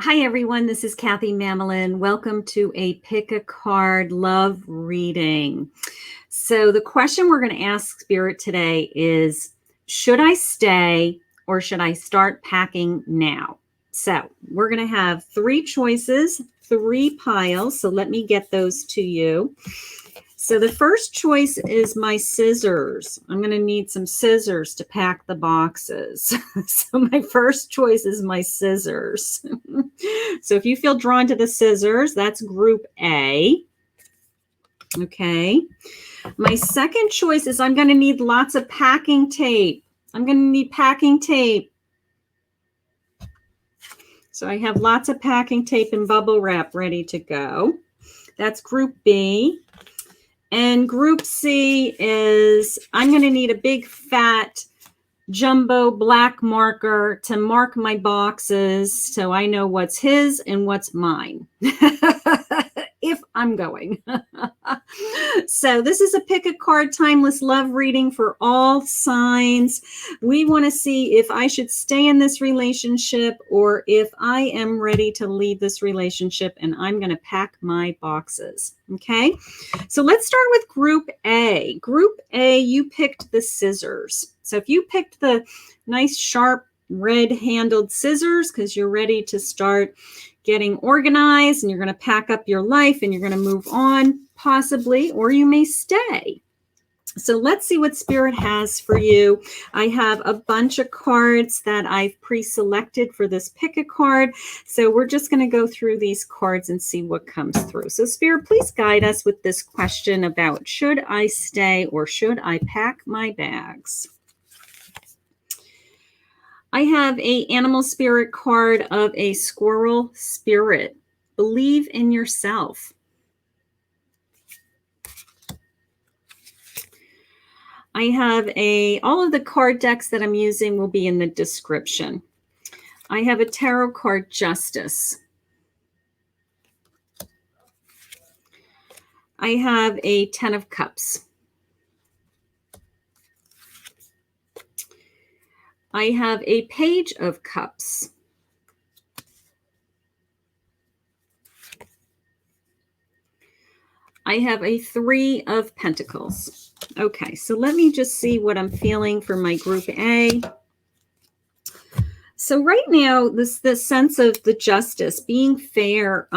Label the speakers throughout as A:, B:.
A: Hi, everyone. This is Kathy Mamolen. Welcome to a Pick a Card love reading. So the question we're going to ask Spirit today is, should I stay or should I start packing now? So we're going to have three choices, three piles. So let me get those to you. So the first choice is my scissors. I'm going to need some scissors to pack the boxes. So my first choice is my scissors. So if you feel drawn to the scissors, that's group A. Okay. My second choice is I'm going to need lots of packing tape. I'm going to need packing tape. So I have lots of packing tape and bubble wrap ready to go. That's group B. And group C is I'm going to need a big fat jumbo black marker to mark my boxes so I know what's his and what's mine if I'm going. So this is a pick a card timeless love reading for all signs. We want to see if I should stay in this relationship or if I am ready to leave this relationship and I'm going to pack my boxes. Okay, so let's start with group A. Group A, you picked the scissors. So if you picked the nice sharp red handled scissors because you're ready to start getting organized and you're going to pack up your life and you're going to move on possibly, or you may stay. So let's see what Spirit has for you. I have a bunch of cards that I've pre-selected for this pick a card. So we're just going to go through these cards and see what comes through. So Spirit, please guide us with this question about should I stay or should I pack my bags? I have an animal spirit card of a squirrel spirit. Believe in yourself. I have all of the card decks that I'm using will be in the description. I have a tarot card, Justice. I have a 10 of Cups. I have a Page of Cups. I have a 3 of Pentacles. Okay, so let me just see what I'm feeling for my group A. So right now, the sense of the justice, being fair,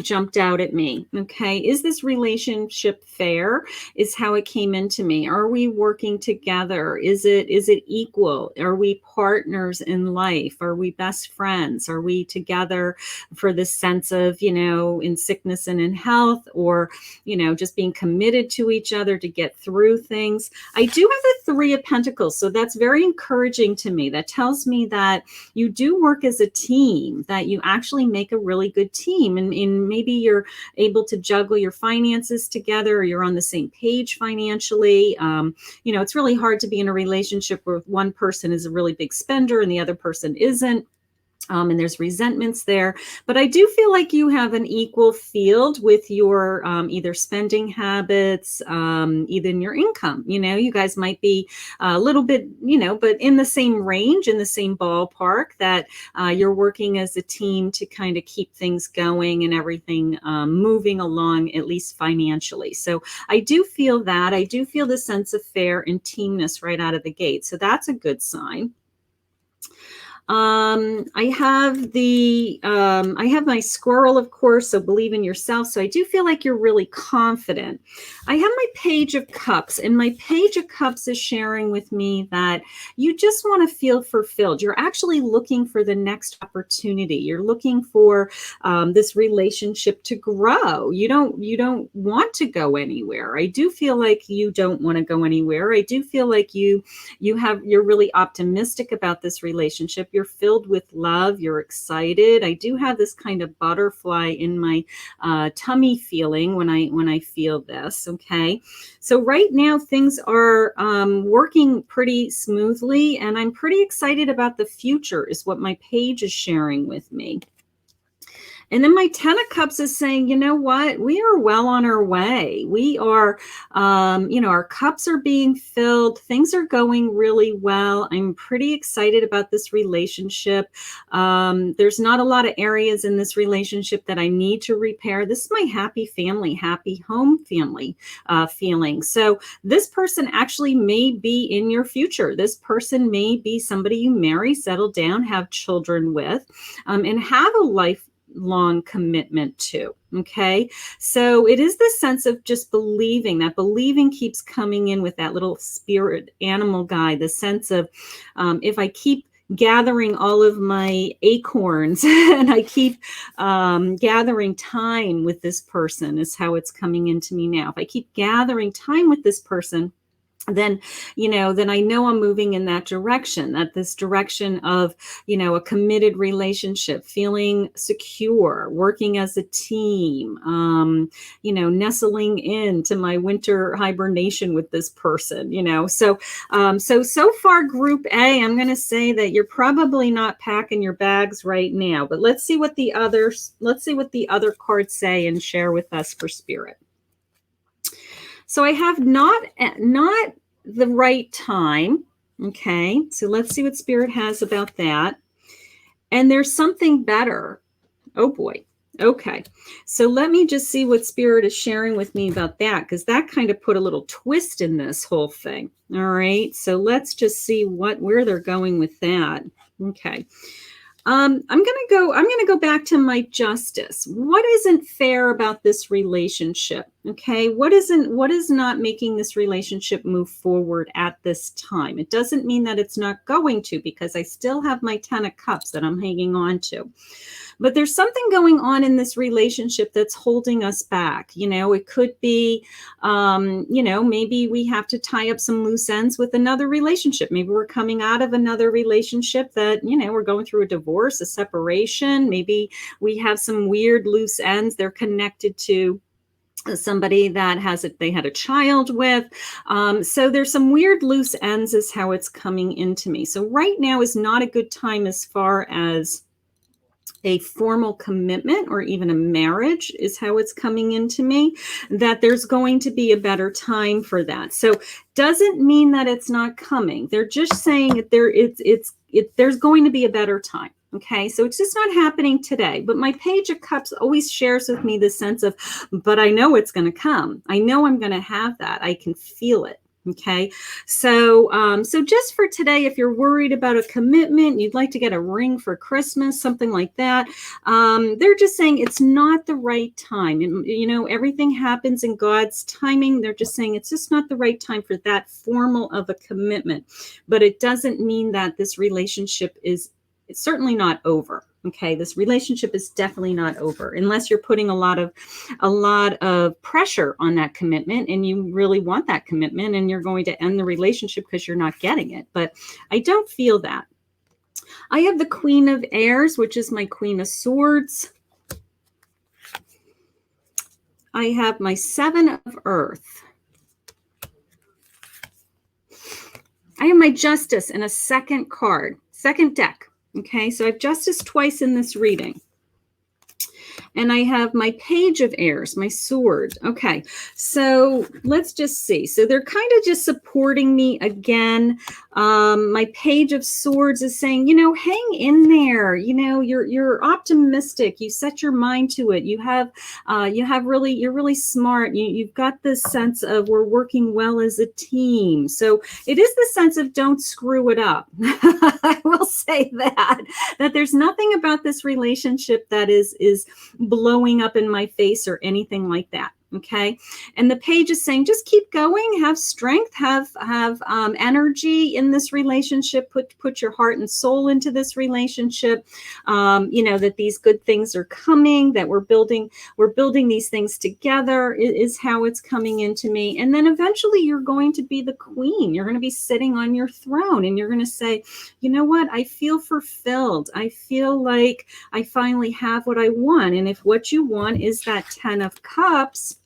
A: jumped out at me. Okay, is this relationship fair? Is how it came into me. Are we working together? Is it equal? Are we partners in life? Are we best friends? Are we together for this sense of, in sickness and in health, or, just being committed to each other to get through things? I do have the 3 of Pentacles, so that's very encouraging to me. That tells me that you do work as a team, that you actually make a really good team. And maybe you're able to juggle your finances together, or you're on the same page financially. It's really hard to be in a relationship where one person is a really big spender and the other person isn't. And there's resentments there. But I do feel like you have an equal field with your either spending habits, even your income. You guys might be a little bit, but in the same range, in the same ballpark, that you're working as a team to kind of keep things going and everything moving along, at least financially. So I do feel that. I do feel the sense of fair and teamness right out of the gate. So that's a good sign. I have my squirrel, of course, so believe in yourself. So I do feel like you're really confident. I have my Page of Cups, and my Page of Cups is sharing with me that you just want to feel fulfilled. You're actually looking for the next opportunity. You're looking for this relationship to grow. You don't want to go anywhere. I do feel like you don't want to go anywhere. I do feel like you're really optimistic about this relationship. You're filled with love. You're excited. I do have this kind of butterfly in my tummy feeling when I feel this. Okay, so right now things are working pretty smoothly, and I'm pretty excited about the future, is what my page is sharing with me. And then my 10 of Cups is saying, you know what? We are well on our way. We are, our cups are being filled. Things are going really well. I'm pretty excited about this relationship. There's not a lot of areas in this relationship that I need to repair. This is my happy family, happy home family feeling. So this person actually may be in your future. This person may be somebody you marry, settle down, have children with, and have a lifelong commitment to. Okay. So it is the sense of just believing. That believing keeps coming in with that little spirit animal guy, the sense of if I keep gathering all of my acorns and I keep gathering time with this person, is how it's coming into me now. If I keep gathering time with this person, then I know I'm moving in that direction, that this direction of, a committed relationship, feeling secure, working as a team, nestling into my winter hibernation with this person, so far, group A, I'm going to say that you're probably not packing your bags right now, but let's see what the other cards say and share with us for spirit. So I have not the right time. Okay, so let's see what spirit has about that. And there's something better. Oh boy. Okay, so let me just see what spirit is sharing with me about that, because that kind of put a little twist in this whole thing. All right, so let's just see where they're going with that. Okay. I'm gonna go back to my justice. What isn't fair about this relationship? Okay, what is not making this relationship move forward at this time? It doesn't mean that it's not going to, because I still have my 10 of Cups that I'm hanging on to. But there's something going on in this relationship that's holding us back. It could be, maybe we have to tie up some loose ends with another relationship. Maybe we're coming out of another relationship that, we're going through a divorce, a separation. Maybe we have some weird loose ends. They're connected to somebody that they had a child with. So there's some weird loose ends is how it's coming into me. So right now is not a good time as far as a formal commitment or even a marriage, is how it's coming into me, that there's going to be a better time for that. So doesn't mean that it's not coming. They're just saying that there's going to be a better time. Okay, so it's just not happening today. But my Page of Cups always shares with me the sense of, but I know it's going to come. I know I'm going to have that. I can feel it. Okay, so just for today, if you're worried about a commitment, you'd like to get a ring for Christmas, something like that, they're just saying it's not the right time. And, everything happens in God's timing. They're just saying it's just not the right time for that formal of a commitment. But it doesn't mean that this relationship is certainly not over. Okay, this relationship is definitely not over, unless you're putting a lot of pressure on that commitment and you really want that commitment and you're going to end the relationship because you're not getting it. But I don't feel that. I have the Queen of Airs, which is my Queen of Swords. I have my Seven of Earth. I have my Justice in a second deck. Okay, so I have Justice twice in this reading. And I have my Page of Airs, my sword. Okay, so let's just see. So they're kind of just supporting me again. My Page of Swords is saying, hang in there. You're optimistic. You set your mind to it. You're really smart. You've got this sense of we're working well as a team. So it is the sense of don't screw it up. I will say that there's nothing about this relationship that is blowing up in my face or anything like that. Okay. And the page is saying, just keep going, have strength, have energy in this relationship, put your heart and soul into this relationship. That these good things are coming, that we're building these things together is how it's coming into me. And then eventually you're going to be the queen. You're going to be sitting on your throne and you're going to say, you know what? I feel fulfilled. I feel like I finally have what I want. And if what you want is that 10 of Cups,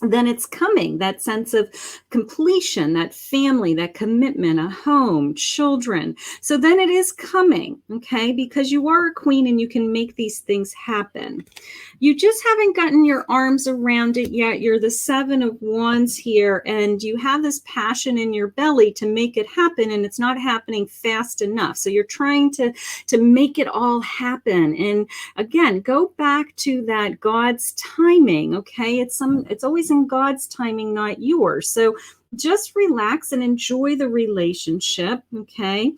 A: then it's coming. That sense of completion, that family, that commitment, a home, children. So then it is coming, okay? Because you are a queen and you can make these things happen. You just haven't gotten your arms around it yet. You're the 7 of Wands here, and you have this passion in your belly to make it happen, and it's not happening fast enough. So you're trying to make it all happen. And again, go back to that God's timing, okay? It's always in God's timing, not yours. So just relax and enjoy the relationship, okay?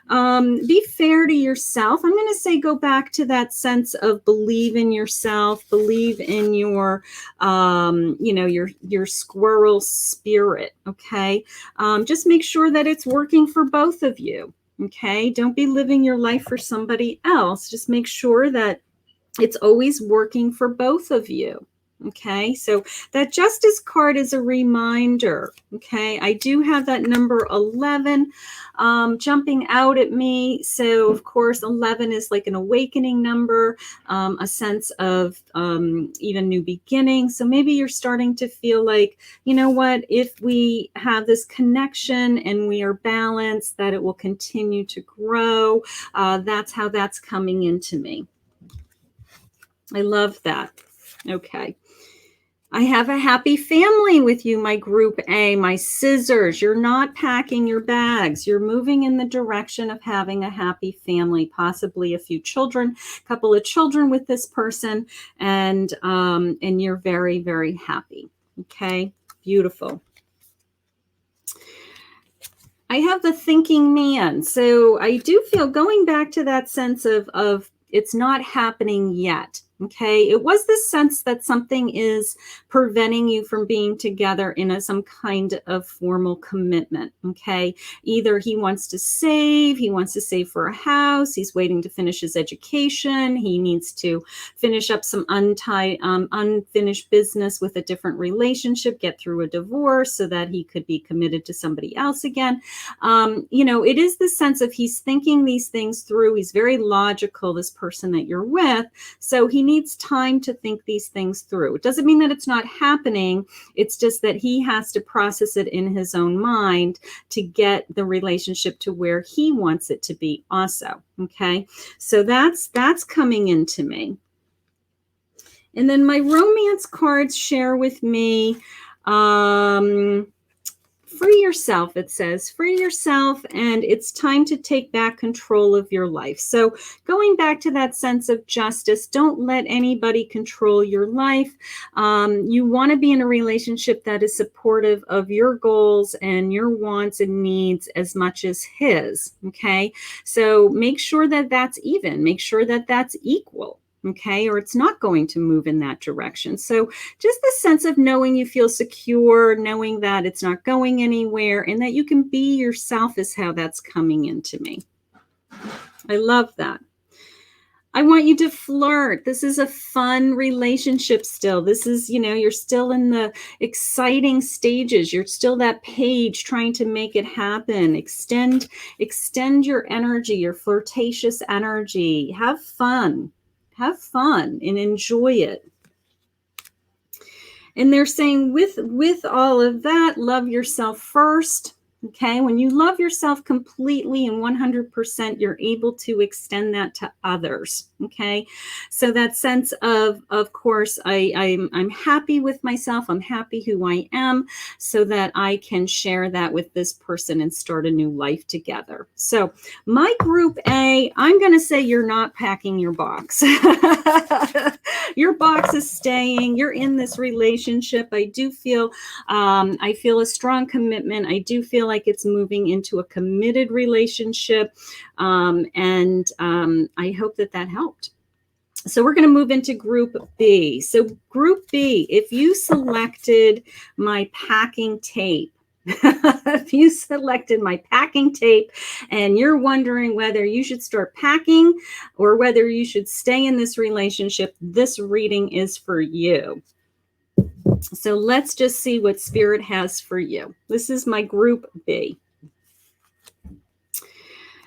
A: Be fair to yourself. I'm going to say go back to that sense of believe in yourself, believe in your, your squirrel spirit, okay? Just make sure that it's working for both of you, okay? Don't be living your life for somebody else. Just make sure that it's always working for both of you. Okay, so that Justice card is a reminder. Okay, I do have that number 11 jumping out at me. So, of course, 11 is like an awakening number, a sense of even new beginning. So maybe you're starting to feel like, you know what, if we have this connection and we are balanced, that it will continue to grow. That's how that's coming into me. I love that. Okay. I have a happy family with you, my group A, my scissors. You're not packing your bags. You're moving in the direction of having a happy family, possibly a few children, a couple of children with this person, and you're very, very happy. Okay, beautiful. I have the thinking man. So I do feel, going back to that sense of it's not happening yet. Okay, it was the sense that something is preventing you from being together in some kind of formal commitment. Okay, either he wants to save for a house, he's waiting to finish his education, he needs to finish up some unfinished business with a different relationship, get through a divorce so that he could be committed to somebody else again. It is the sense of he's thinking these things through. He's very logical, this person that you're with. So he needs time to think these things through. It doesn't mean that it's not happening. It's just that he has to process it in his own mind to get the relationship to where he wants it to be also. Okay. So that's coming into me. And then my romance cards share with me, free yourself, it says. Free yourself, and it's time to take back control of your life. So going back to that sense of justice, don't let anybody control your life. You want to be in a relationship that is supportive of your goals and your wants and needs as much as his, okay? So make sure that that's even. Make sure that that's equal. Okay, or it's not going to move in that direction. So just the sense of knowing you feel secure, knowing that it's not going anywhere, and that you can be yourself is how that's coming into me. I love that. I want you to flirt. This is a fun relationship still. This is, you're still in the exciting stages. You're still that page trying to make it happen. Extend your energy, your flirtatious energy. Have fun. Have fun and enjoy it. And they're saying with all of that, love yourself first. Okay, when you love yourself completely and 100%, you're able to extend that to others. Okay, so that sense of course, I'm happy with myself. I'm happy who I am, so that I can share that with this person and start a new life together. So my group A, I'm going to say you're not packing your box. Your box is staying. You're in this relationship. I do feel, I feel a strong commitment. I do feel like it's moving into a committed relationship. And I hope that helped. So we're going to move into group B. So group B, if you selected my packing tape, if you selected my packing tape and you're wondering whether you should start packing or whether you should stay in this relationship, this reading is for you. So let's just see what Spirit has for you. This is my group B.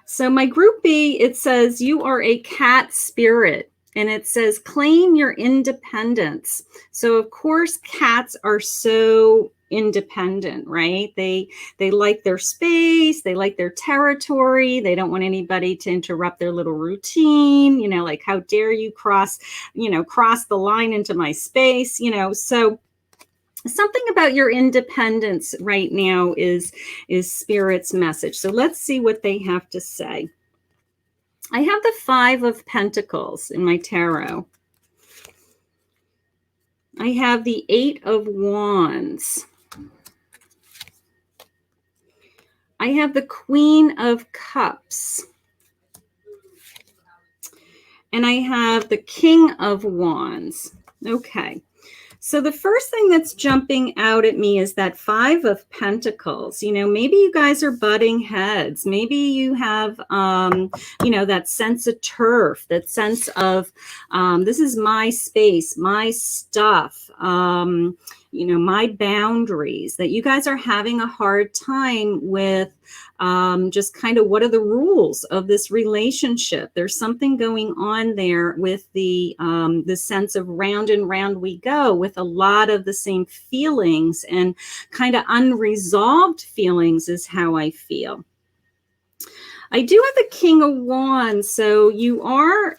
A: So my group B, it says you are a cat spirit. and it says, claim your independence. So of course, cats are so independent, right? They like their space, they like their territory, they don't want anybody to interrupt their little routine, like, how dare you cross the line into my space, so something about your independence right now is Spirit's message. So let's see what they have to say. I have the 5 of Pentacles in my tarot. I have the 8 of Wands. I have the Queen of Cups. And I have the King of Wands. Okay. So the first thing that's jumping out at me is that 5 of Pentacles. Maybe you guys are butting heads. Maybe you have, that sense of turf, that sense of, this is my space, my stuff, my boundaries, that you guys are having a hard time with just kind of what are the rules of this relationship. There's something going on there with the sense of round and round we go, with a lot of the same feelings and kind of unresolved feelings is how I feel. I do have the King of Wands, so you are,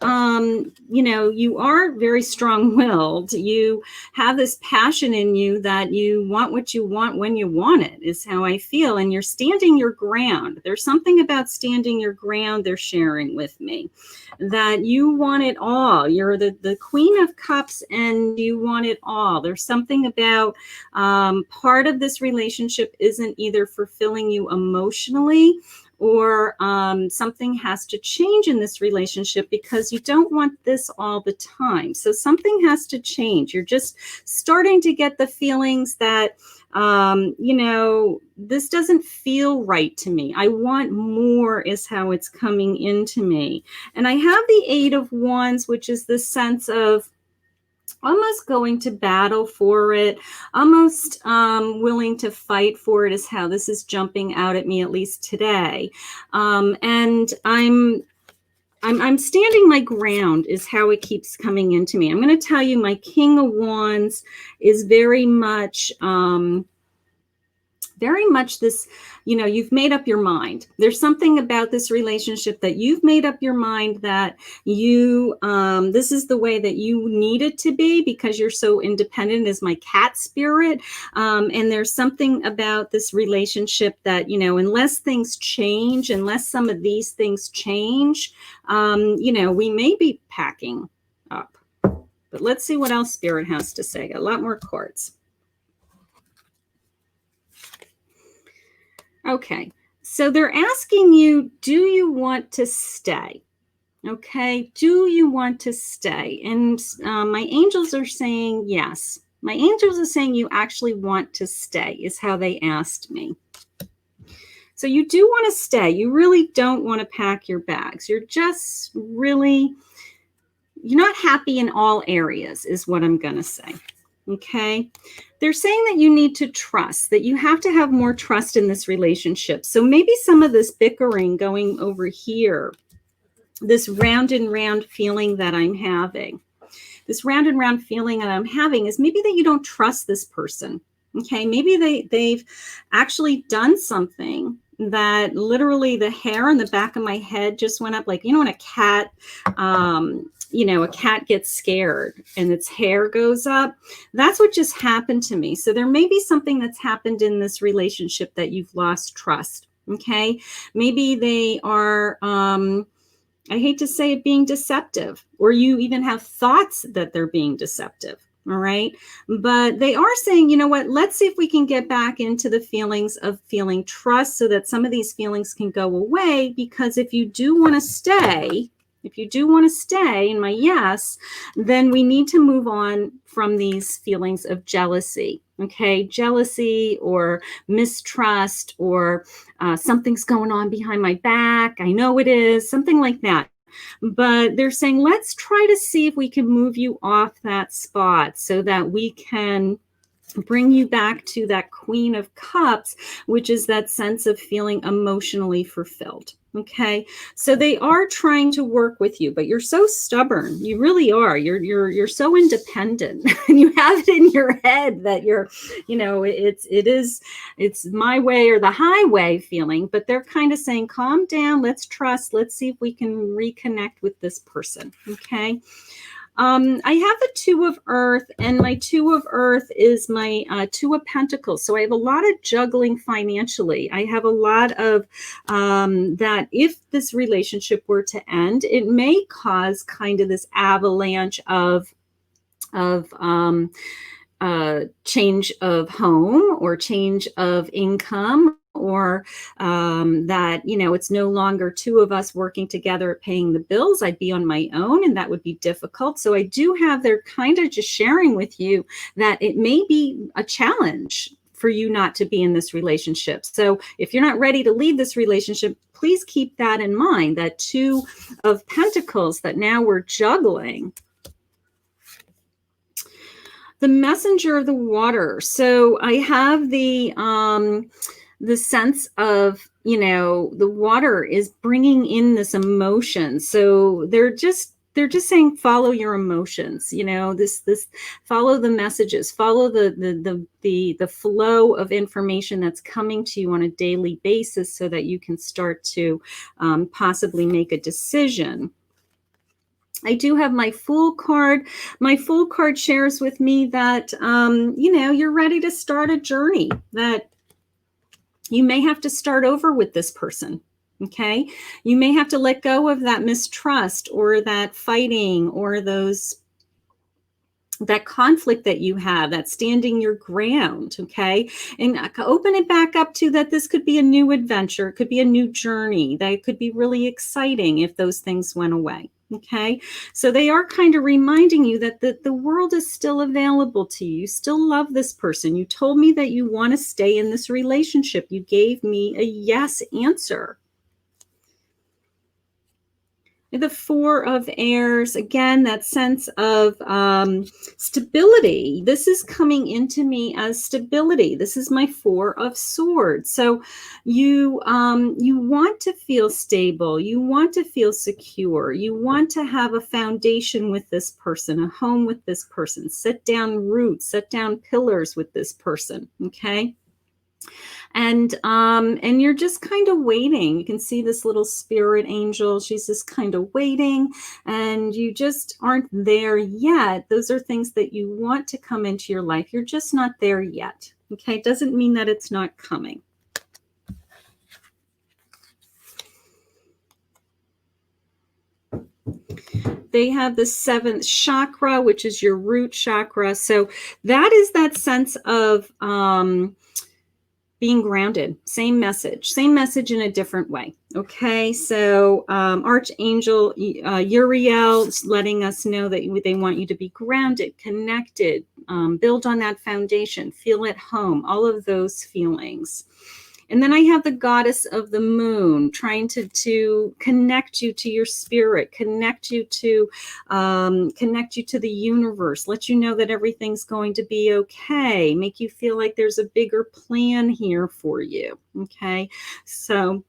A: you are very strong-willed. You have this passion in you that you want what you want when you want it, is how I feel, and you're standing your ground. There's something about standing your ground they're sharing with me, that you want it all. You're the Queen of Cups, and you want it all. There's something about part of this relationship isn't either fulfilling you emotionally, or something has to change in this relationship because you don't want this all the time. So something has to change. You're just starting to get the feelings that, this doesn't feel right to me. I want more is how it's coming into me. And I have the 8 of Wands, which is the sense of almost going to battle for it, almost willing to fight for it, is how this is jumping out at me, at least today. And I'm standing my ground is how it keeps coming into me. I'm going to tell you, my King of Wands is very much this, you've made up your mind. There's something about this relationship that you've made up your mind that you, this is the way that you need it to be because you're so independent, as my cat spirit. And there's something about this relationship that, unless things change, unless some of these things change, we may be packing up. But let's see what else Spirit has to say. A lot more cards. Okay, so they're asking you, do you want to stay? Okay, do you want to stay? And my angels are saying yes. My angels are saying you actually want to stay, is how they asked me. So you do want to stay. You really don't want to pack your bags. You're just really, you're not happy in all areas, is what I'm going to say. Okay, they're saying that you need to trust, that you have to have more trust in this relationship. So maybe some of this bickering going over here, this round and round feeling that I'm having, this round and round feeling that I'm having is maybe that you don't trust this person. Okay, maybe they've actually done something that literally the hair on the back of my head just went up, like, when a cat, a cat gets scared and its hair goes up. That's what just happened to me. So there may be something that's happened in this relationship that you've lost trust. Okay, maybe they are, I hate to say it, being deceptive, or you even have thoughts that they're being deceptive. All right. But they are saying, you know what, let's see if we can get back into the feelings of feeling trust so that some of these feelings can go away. Because if you do want to stay, in my yes, then we need to move on from these feelings of jealousy. Okay, jealousy or mistrust, or something's going on behind my back. I know it is, something like that. But they're saying, let's try to see if we can move you off that spot so that we can bring you back to that Queen of Cups, which is that sense of feeling emotionally fulfilled. Okay, so they are trying to work with you, but you're so stubborn. You really are. You're so independent, and you have it in your head that you're, it's my way or the highway feeling. But they're kind of saying, calm down. Let's trust. Let's see if we can reconnect with this person. Okay. I have the Two of Earth, and my Two of Earth is my Two of Pentacles. So I have a lot of juggling financially. I have a lot of that if this relationship were to end, it may cause kind of this avalanche of of um, change of home or change of income, or that, it's no longer two of us working together at paying the bills. I'd be on my own, and that would be difficult. So I do have, they're kind of just sharing with you that it may be a challenge for you not to be in this relationship. So if you're not ready to leave this relationship, please keep that in mind, that Two of Pentacles that now we're juggling. The Messenger of the Water. So I have the sense of, the water is bringing in this emotion. So they're just saying, follow your emotions, this follow the messages, follow the flow of information that's coming to you on a daily basis, so that you can start to possibly make a decision. I do have my Fool card. My Fool card shares with me that, you're ready to start a journey, that you may have to start over with this person. Okay. You may have to let go of that mistrust or that fighting or that conflict that you have, that standing your ground. Okay. And open it back up to that this could be a new adventure. It could be a new journey. That could be really exciting if those things went away. Okay, so they are kind of reminding you that the world is still available to you. You still love this person. You told me that you want to stay in this relationship. You gave me a yes answer. The Four of Airs, again, that sense of stability. This is coming into me as stability. This is my Four of Swords. So you want to feel stable. You want to feel secure. You want to have a foundation with this person, a home with this person. Set down roots, set down pillars with this person. Okay. And you're just kind of waiting. You can see this little spirit angel. She's just kind of waiting, and you just aren't there yet. Those are things that you want to come into your life. You're just not there yet. Okay, doesn't mean that it's not coming. They have the 7th chakra, which is your root chakra. So that is that sense of being grounded. Same message in a different way. Okay, so Archangel Uriel letting us know that they want you to be grounded, connected, build on that foundation, feel at home, all of those feelings. And then I have the Goddess of the Moon trying to connect you to your spirit, connect you to the universe, let you know that everything's going to be okay, make you feel like there's a bigger plan here for you. Okay, so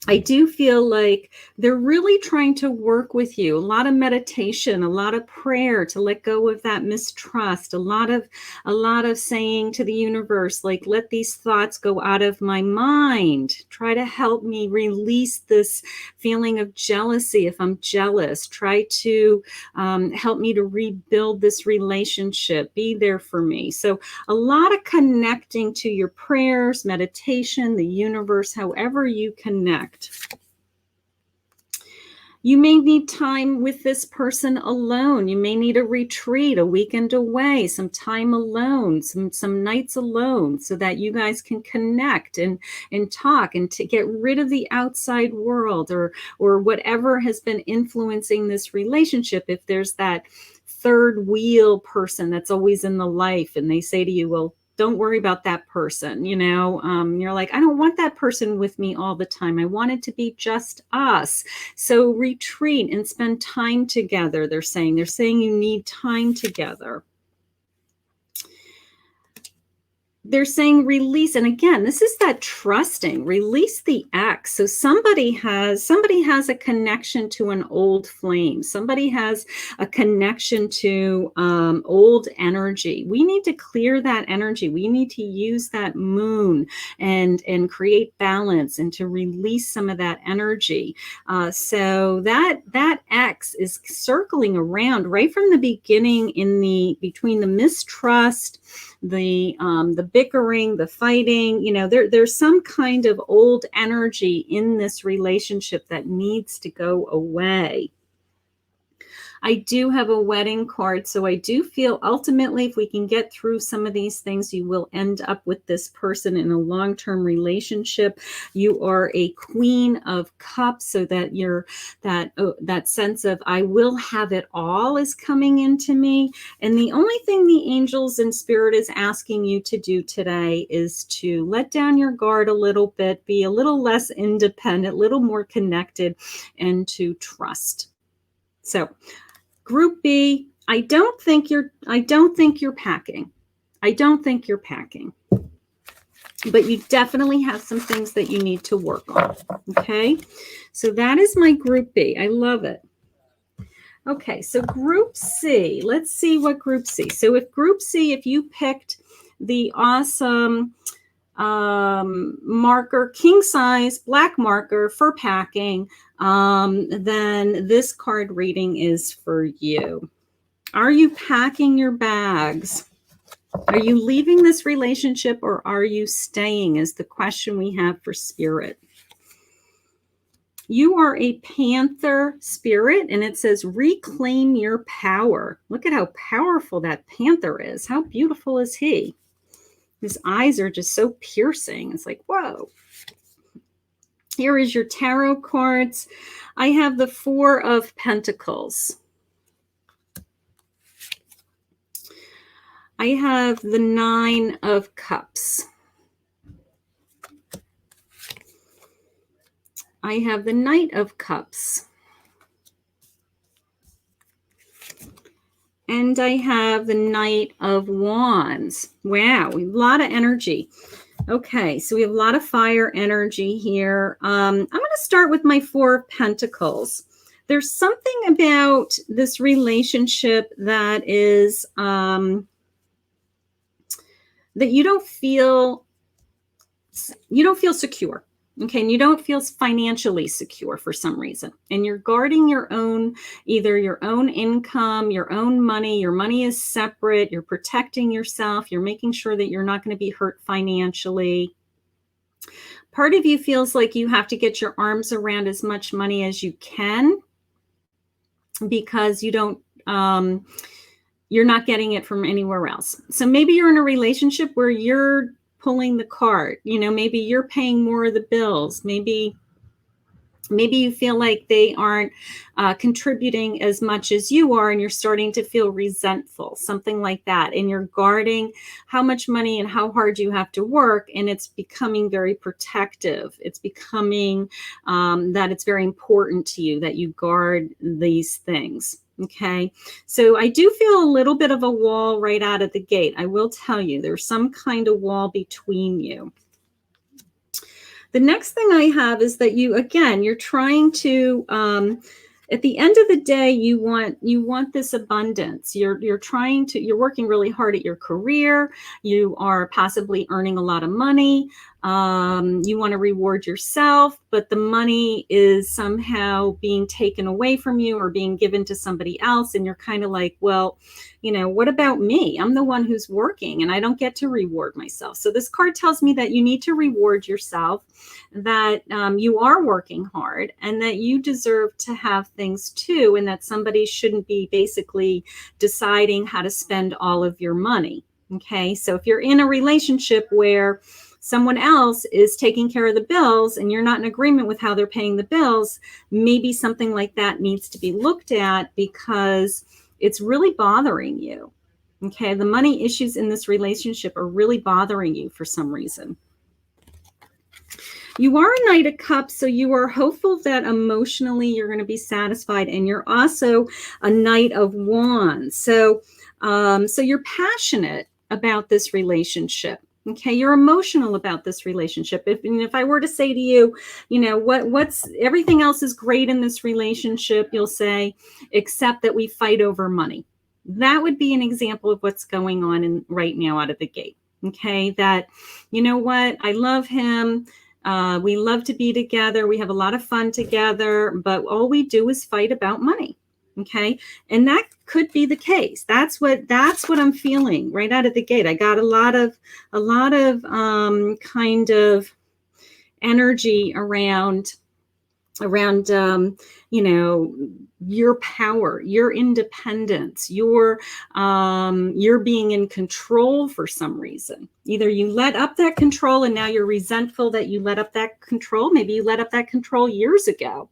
A: I do feel like they're really trying to work with you. A lot of meditation, a lot of prayer to let go of that mistrust, a lot of saying to the universe, like, let these thoughts go out of my mind. Try to help me release this feeling of jealousy if I'm jealous. Try to help me to rebuild this relationship. Be there for me. So a lot of connecting to your prayers, meditation, the universe, however you connect. You may need time with this person alone. You may need a retreat, a weekend away, some time alone, some nights alone, so that you guys can connect and talk and to get rid of the outside world or whatever has been influencing this relationship. If there's that third wheel person that's always in the life and they say to you, well, don't worry about that person. You're like, I don't want that person with me all the time. I want it to be just us. So retreat and spend time together. They're saying you need time together. they're saying release. And again, this is that trusting, release the ex. So somebody has a connection to an old flame. Somebody has a connection to old energy. We need to clear that energy. We need to use that moon and create balance and to release some of that energy. So that ex is circling around right from the beginning between the mistrust, the bickering, the fighting. There's some kind of old energy in this relationship that needs to go away. I do have a wedding card, so I do feel ultimately if we can get through some of these things, you will end up with this person in a long-term relationship. You are a queen of cups, so that that sense of I will have it all is coming into me. And the only thing the angels and spirit is asking you to do today is to let down your guard a little bit, be a little less independent, a little more connected, and to trust. So Group B, I don't think you're packing. I don't think you're packing. But you definitely have some things that you need to work on. Okay? So that is my Group B. I love it. Okay, so Group C. Let's see what Group C. So if you picked the awesome marker, king size black marker for packing, then this card reading is for you. Are you packing your bags? Are you leaving this relationship or are you staying is the question we have for spirit. You are a Panther spirit, and it says reclaim your power. Look at how powerful that Panther is. How beautiful is he? His eyes are just so piercing. It's like, whoa. Here is your tarot cards. I have the Four of Pentacles. I have the Nine of Cups. I have the Knight of Cups. And I have the Knight of Wands. Wow, a lot of energy. Okay, so we have a lot of fire energy here. I'm going to start with my Four of Pentacles. There's something about this relationship that is that you don't feel secure. Okay, and you don't feel financially secure for some reason. And you're guarding your own, either your own income, your own money. Your money is separate. You're protecting yourself. You're making sure that you're not going to be hurt financially. Part of you feels like you have to get your arms around as much money as you can because you don't, you're not getting it from anywhere else. So maybe you're in a relationship where you're pulling the cart, maybe you're paying more of the bills. Maybe you feel like they aren't contributing as much as you are, and you're starting to feel resentful, something like that. And you're guarding how much money and how hard you have to work, and it's becoming very protective. It's becoming that it's very important to you that you guard these things. Okay, so I do feel a little bit of a wall right out of the gate. I will tell you, there's some kind of wall between you. The next thing I have is that you're trying to, at the end of the day, you want this abundance. You're working really hard at your career. You are possibly earning a lot of money. You want to reward yourself, but the money is somehow being taken away from you or being given to somebody else. And you're kind of like, well, what about me? I'm the one who's working and I don't get to reward myself. So this card tells me that you need to reward yourself, that you are working hard and that you deserve to have things too. And that somebody shouldn't be basically deciding how to spend all of your money. Okay. So if you're in a relationship where someone else is taking care of the bills and you're not in agreement with how they're paying the bills, maybe something like that needs to be looked at because it's really bothering you. Okay, the money issues in this relationship are really bothering you for some reason. You are a Knight of Cups, so you are hopeful that emotionally you're going to be satisfied, and you're also a Knight of Wands. So you're passionate about this relationship. Okay, you're emotional about this relationship. If I were to say to you, what's everything else is great in this relationship, you'll say, except that we fight over money. That would be an example of what's going on right now out of the gate. Okay, that, you know what, I love him. We love to be together. We have a lot of fun together, but all we do is fight about money. Okay. And that could be the case. That's what I'm feeling right out of the gate. I got a lot of kind of energy around your power, your independence, your being in control for some reason. Either you let up that control and now you're resentful that you let up that control. Maybe you let up that control years ago.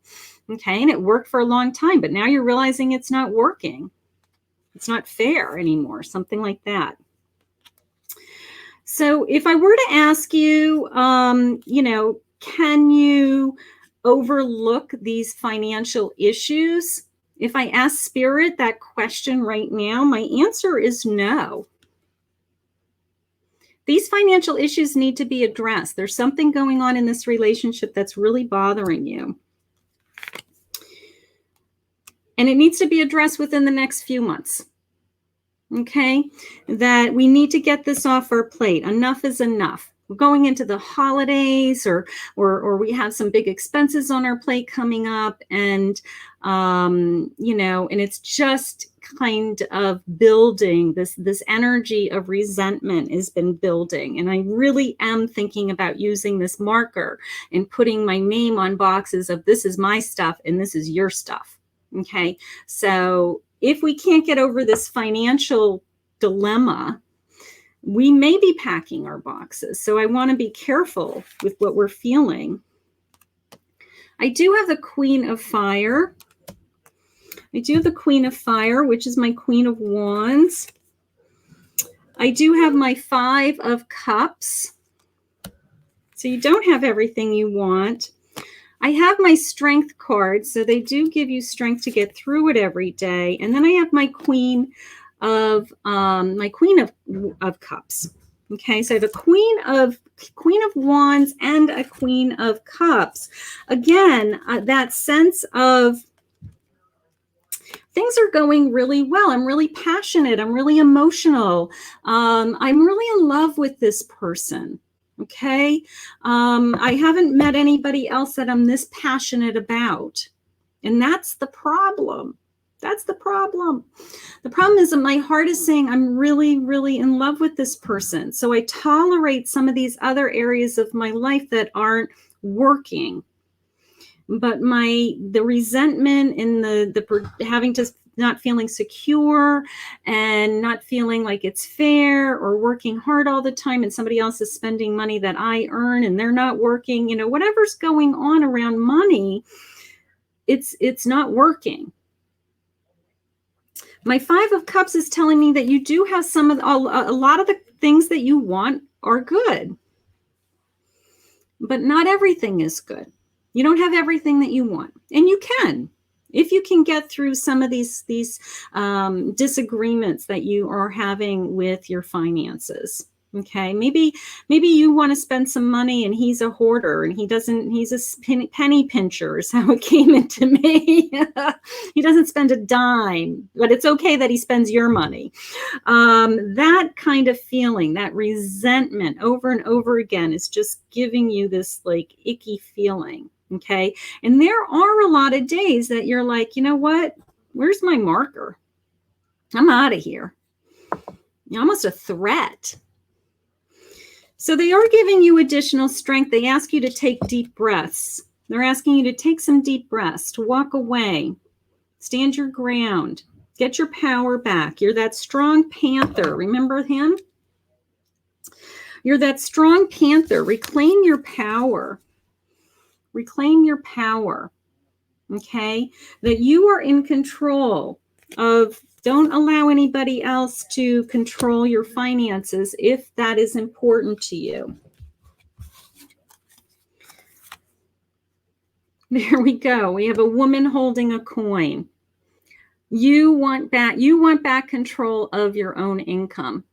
A: Okay, and it worked for a long time, but now you're realizing it's not working. It's not fair anymore, something like that. So if I were to ask you, can you overlook these financial issues? If I ask Spirit that question right now, my answer is no. These financial issues need to be addressed. There's something going on in this relationship that's really bothering you. And it needs to be addressed within the next few months. Okay? That we need to get this off our plate. Enough is enough. We're going into the holidays or we have some big expenses on our plate coming up, and and it's just kind of building this energy of resentment has been building. And I really am thinking about using this marker and putting my name on boxes of this is my stuff and this is your stuff. Okay, so if we can't get over this financial dilemma, we may be packing our boxes. So I want to be careful with what we're feeling. I do have the Queen of Fire. I do have the Queen of Fire, which is my Queen of Wands. I do have my Five of Cups. So you don't have everything you want. I have my Strength card, so they do give you strength to get through it every day. And then I have my Queen of Cups. Okay, so I have a Queen of Wands and a Queen of Cups. Again, that sense of things are going really well. I'm really passionate. I'm really emotional. I'm really in love with this person. Okay. I haven't met anybody else that I'm this passionate about. And that's the problem. That's the problem. The problem is that my heart is saying I'm really, really in love with this person. So I tolerate some of these other areas of my life that aren't working. But the resentment and the having to not feeling secure and not feeling like it's fair, or working hard all the time and somebody else is spending money that I earn and they're not working, whatever's going on around money, it's not working. My Five of Cups is telling me that you do have a lot of the things that you want are good, but not everything is good. You don't have everything that you want, and you can, if you can get through some of these disagreements that you are having with your finances. Okay, maybe you want to spend some money and he's a hoarder and he's a penny pincher is how it came into me. He doesn't spend a dime, but it's okay that he spends your money. That kind of feeling, that resentment over and over again is just giving you this like icky feeling. Okay, and there are a lot of days that you're like, you know what? Where's my marker? I'm out of here. You're almost a threat. So they are giving you additional strength. They ask you to take deep breaths. They're asking you to take some deep breaths, to walk away, stand your ground, get your power back. You're that strong panther. Remember him? You're that strong panther. Reclaim your power. Reclaim your power. Okay? That you are in control of. Don't allow anybody else to control your finances if that is important to you. There we go. We have a woman holding a coin. You want back control of your own income.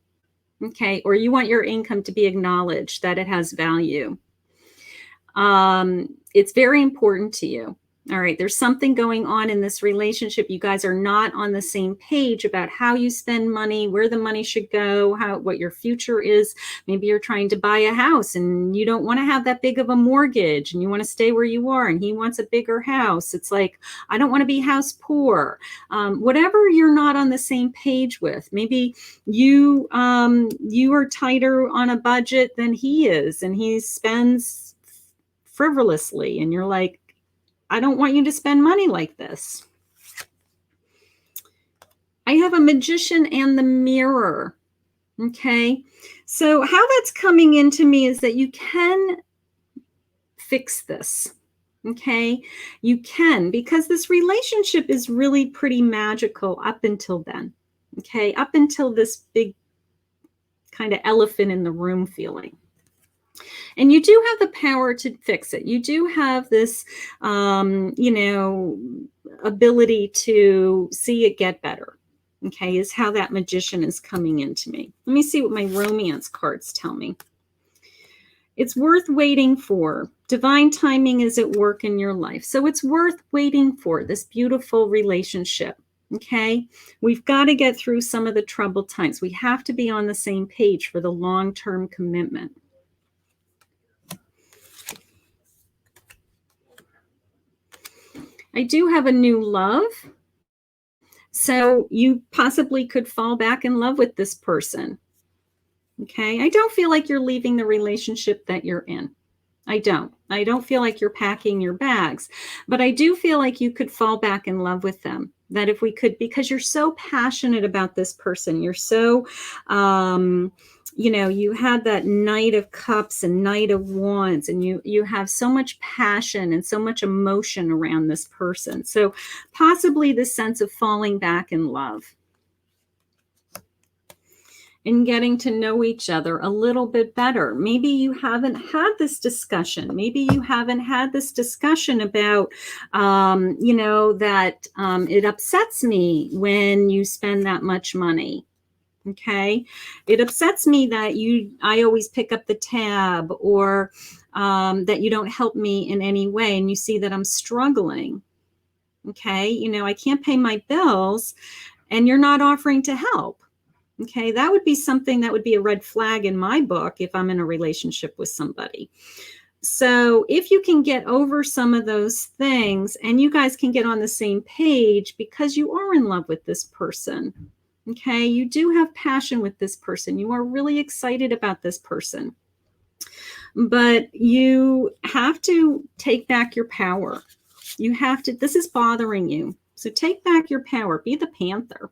A: Okay. Or you want your income to be acknowledged, that it has value. It's very important to you. All right, there's something going on in this relationship. You guys are not on the same page about how you spend money, where the money should go, what your future is. Maybe you're trying to buy a house and you don't want to have that big of a mortgage and you want to stay where you are, and he wants a bigger house. It's like, I don't want to be house poor. Whatever you're not on the same page with. Maybe you are tighter on a budget than he is, and he spends frivolously, and you're like, I don't want you to spend money like this. I have a Magician and the Mirror. Okay. So how that's coming into me is that you can fix this. Okay. You can, because this relationship is really pretty magical up until then. Okay. Up until this big kind of elephant in the room feeling. And you do have the power to fix it. You do have this, ability to see it get better. Okay, is how that Magician is coming into me. Let me see what my romance cards tell me. It's worth waiting for. Divine timing is at work in your life. So it's worth waiting for this beautiful relationship. Okay, we've got to get through some of the troubled times. We have to be on the same page for the long-term commitment. I do have a new love. So you possibly could fall back in love with this person. Okay. I don't feel like you're leaving the relationship that you're in. I don't feel like you're packing your bags, but I do feel like you could fall back in love with them. That if we could, because you're so passionate about this person, you're so, you had that Knight of Cups and Knight of Wands, and you have so much passion and so much emotion around this person. So possibly the sense of falling back in love and getting to know each other a little bit better. Maybe you haven't had this discussion. Maybe you haven't had this discussion about, that it upsets me when you spend that much money. Okay. It upsets me that I always pick up the tab, or that you don't help me in any way, and you see that I'm struggling. Okay. I can't pay my bills and you're not offering to help. Okay, that would be something that would be a red flag in my book if I'm in a relationship with somebody. So if you can get over some of those things and you guys can get on the same page because you are in love with this person, okay, you do have passion with this person. You are really excited about this person. But you have to take back your power. You have to, this is bothering you. So take back your power. Be the panther.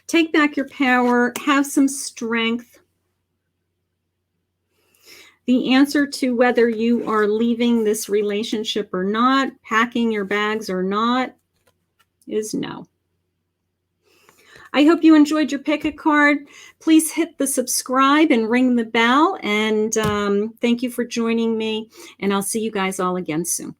A: Take back your power, have some strength. The answer to whether you are leaving this relationship or not, packing your bags or not, is no. I hope you enjoyed your pick a card. Please hit the subscribe and ring the bell. And thank you for joining me. And I'll see you guys all again soon.